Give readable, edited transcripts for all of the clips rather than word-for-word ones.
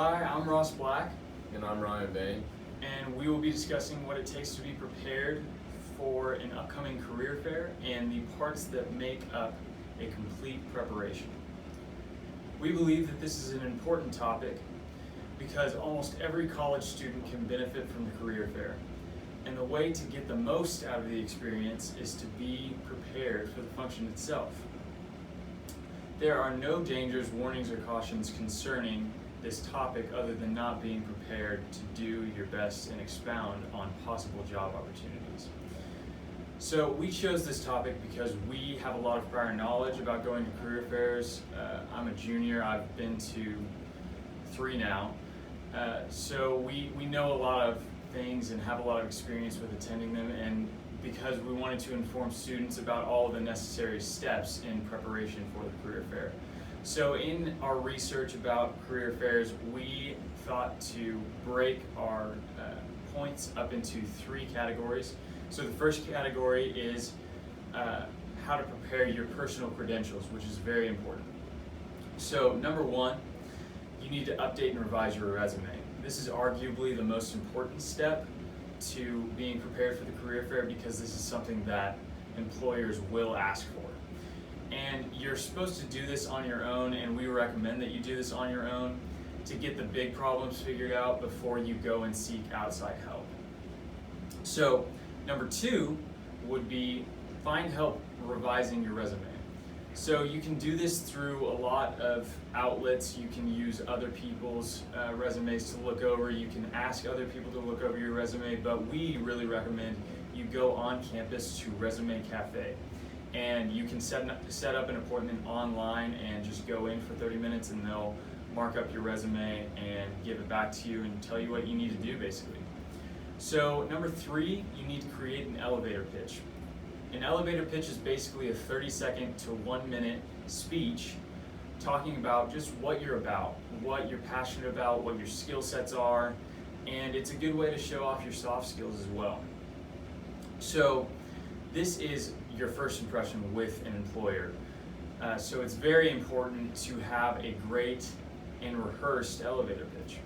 Hi, I'm Ross Black, And I'm Ryan Bain. and we will be discussing what it takes to be prepared for an upcoming career fair and the parts that make up a complete preparation. We believe that this is an important topic because almost every college student can benefit from the career fair. And the way to get the most out of the experience is to be prepared for the function itself. There are no dangers, warnings, or cautions concerning this topic other than not being prepared to do your best and expound on possible job opportunities. So we chose this topic because we have a lot of prior knowledge about going to career fairs. I'm a junior, I've been to 3 now. So we know a lot of things and have a lot of experience with attending them, and because we wanted to inform students about all the necessary steps in preparation for the career fair. So in our research about career fairs, we thought to break our points up into 3 categories. So the first category is how to prepare your personal credentials, which is very important. So number 1, you need to update and revise your resume. This is arguably the most important step to being prepared for the career fair because this is something that employers will ask for. And you're supposed to do this on your own, and we recommend that you do this on your own to get the big problems figured out before you go and seek outside help. So number 2 would be find help revising your resume. So you can do this through a lot of outlets. You can use other people's resumes to look over. You can ask other people to look over your resume, but we really recommend you go on campus to Resume Cafe. And you can set up an appointment online and just go in for 30 minutes and they'll mark up your resume and give it back to you and tell you what you need to do basically. So number 3, you need to create an elevator pitch. An elevator pitch is basically a 30-second to 1-minute speech talking about just what you're about, what you're passionate about, what your skill sets are, and it's a good way to show off your soft skills as well. So this is your first impression with an employer. So it's very important to have a great and rehearsed elevator pitch.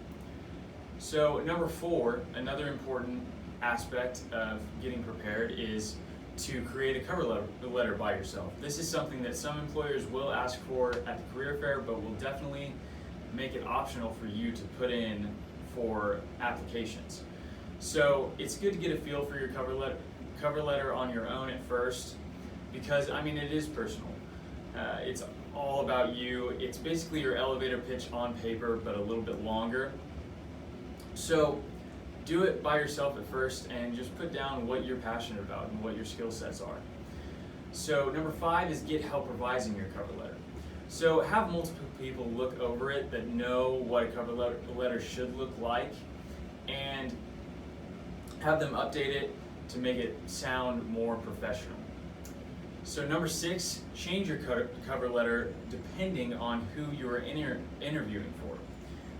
So number 4, another important aspect of getting prepared is to create a cover letter by yourself. This is something that some employers will ask for at the career fair, but will definitely make it optional for you to put in for applications. So it's good to get a feel for your cover letter on your own at first, because it is personal. It's all about you. It's basically your elevator pitch on paper, but a little bit longer. So do it by yourself at first and just put down what you're passionate about and what your skill sets are. So number 5 is get help revising your cover letter. So have multiple people look over it that know what a cover letter should look like, and have them update it to make it sound more professional. So number 6, change your cover letter depending on who you are interviewing for.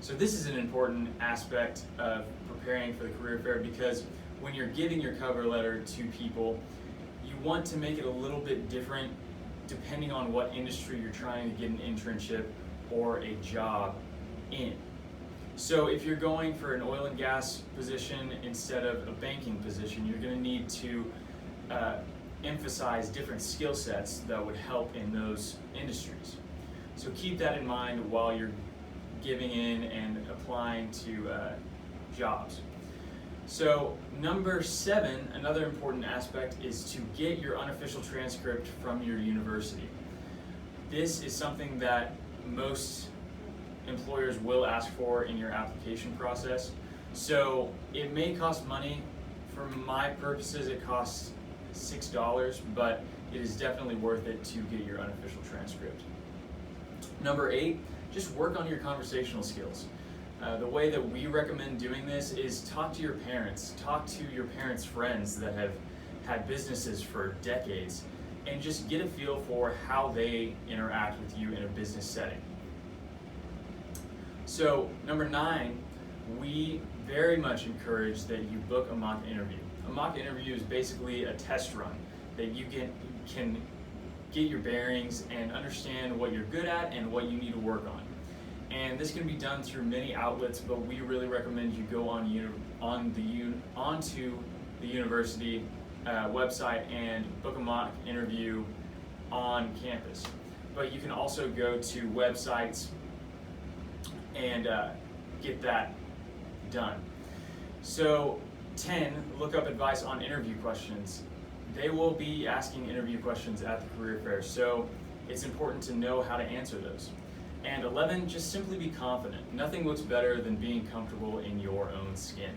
So this is an important aspect of preparing for the career fair, because when you're giving your cover letter to people, you want to make it a little bit different depending on what industry you're trying to get an internship or a job in. So if you're going for an oil and gas position instead of a banking position, you're going to need to emphasize different skill sets that would help in those industries. So keep that in mind while you're giving in and applying to jobs. So number 7, another important aspect is to get your unofficial transcript from your university. This is something that most employers will ask for in your application process. So it may cost money. For my purposes, it costs $6, but it is definitely worth it to get your unofficial transcript. Number 8, just work on your conversational skills. The way that we recommend doing this is talk to your parents, talk to your parents' friends that have had businesses for decades, and just get a feel for how they interact with you in a business setting. So number 9, we very much encourage that you book a mock interview. A mock interview is basically a test run that you can get your bearings and understand what you're good at and what you need to work on. and this can be done through many outlets, but we really recommend you go onto the university website and book a mock interview on campus. But you can also go to websites and get that done. So 10, look up advice on interview questions. They will be asking interview questions at the career fair, so it's important to know how to answer those. And 11, just simply be confident. Nothing looks better than being comfortable in your own skin.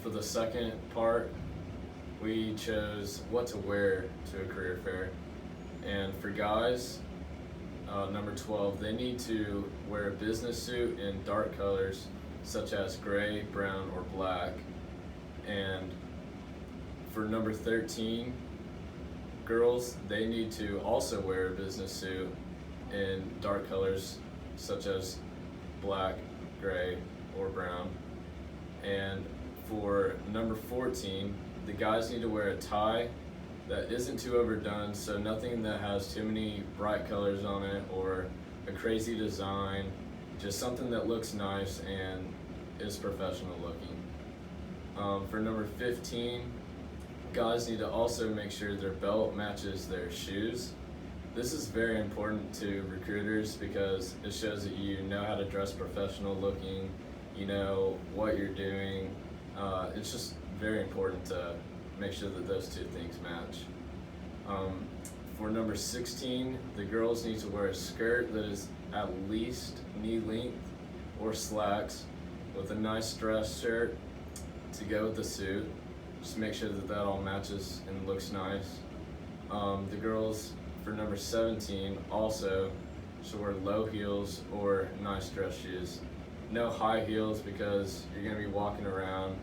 For the second part, we chose what to wear to a career fair. And for guys, number 12, they need to wear a business suit in dark colors such as gray, brown, or black. And for number 13, girls, they need to also wear a business suit in dark colors such as black, gray, or brown. And for number 14, the guys need to wear a tie that isn't too overdone, so nothing that has too many bright colors on it or a crazy design, just something that looks nice and is professional looking. For number 15, guys need to also make sure their belt matches their shoes. This is very important to recruiters because it shows that you know how to dress professional looking, you know what you're doing. It's just very important to make sure that those two things match. For number 16, the girls need to wear a skirt that is at least knee length or slacks with a nice dress shirt to go with the suit. Just make sure that that all matches and looks nice. The girls for number 17 also should wear low heels or nice dress shoes. No high heels because you're gonna be walking around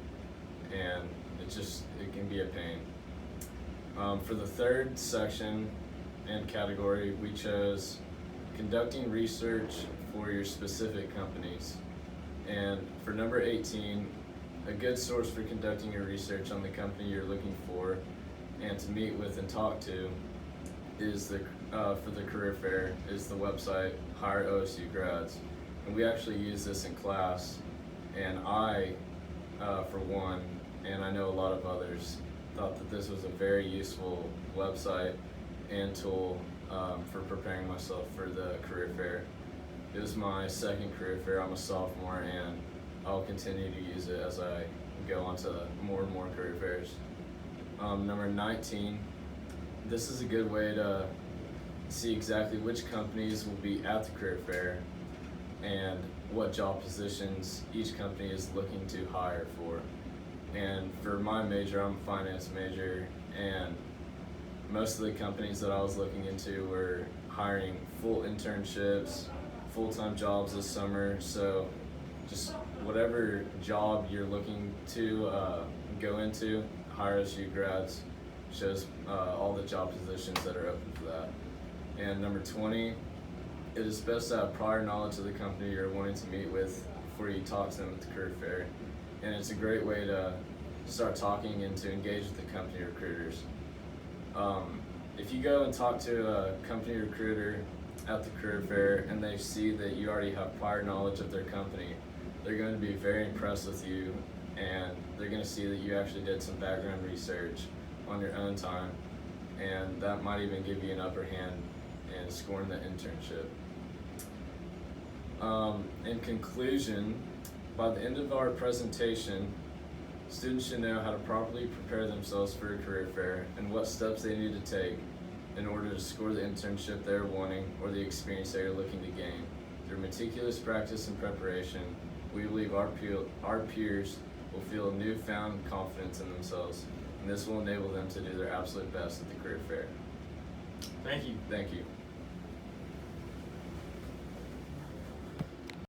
and it can be a pain. For the third section and category, we chose conducting research for your specific companies. And for number 18, a good source for conducting your research on the company you're looking for and to meet with and talk to is for the career fair is the website Hire OSU Grads. And we actually use this in class, and I, for one, and I know a lot of others, thought that this was a very useful website and tool for preparing myself for the career fair. It was my second career fair. I'm a sophomore, and I'll continue to use it as I go on to more and more career fairs. Number 19, this is a good way to see exactly which companies will be at the career fair and what job positions each company is looking to hire for. And for my major, I'm a finance major, and most of the companies that I was looking into were hiring full internships, full-time jobs this summer. So just whatever job you're looking to go into, Hire OSU Grads shows all the job positions that are open for that. And number 20, it is best to have prior knowledge of the company you're wanting to meet with before you talk to them at the career fair. And it's a great way to start talking and to engage with the company recruiters. If you go and talk to a company recruiter at the career fair and they see that you already have prior knowledge of their company, they're going to be very impressed with you, and they're going to see that you actually did some background research on your own time, and that might even give you an upper hand in scoring the internship. In conclusion, by the end of our presentation, students should know how to properly prepare themselves for a career fair and what steps they need to take in order to score the internship they're wanting or the experience they are looking to gain. Through meticulous practice and preparation, we believe our peers will feel newfound confidence in themselves, and this will enable them to do their absolute best at the career fair. Thank you. Thank you.